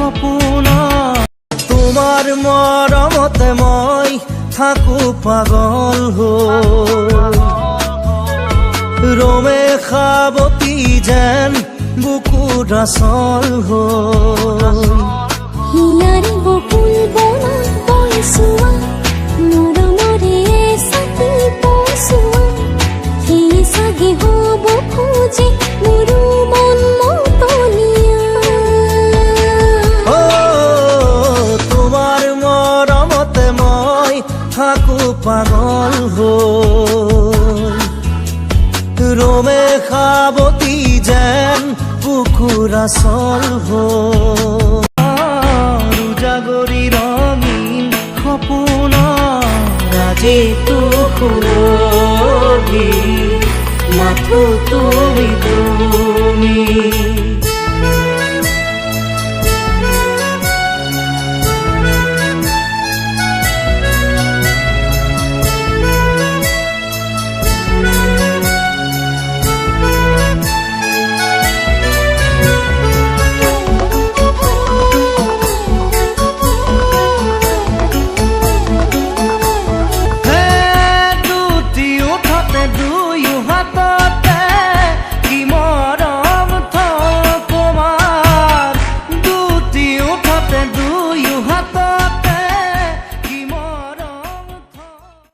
সপোনা তোমাৰ মৰমতে মই থাকো পাগল হৈ ৰমে খাবতি যেন বুকুৰ আচল হৈ হিলাৰী বকুল বনা বৈছোৱা মৰমৰে চাকি পচোৱা সেই চাগে হ'ব খোজে মোৰো মন মতলীয়া তোমাৰ মৰমতে মই থাকো পাগল হৈ ৰমে খাবতি যেন বুকুৰ আচল হৈ জাগৰি ৰঙীন সপোনা ৰাজিটো সুৰভি মাথো তুমি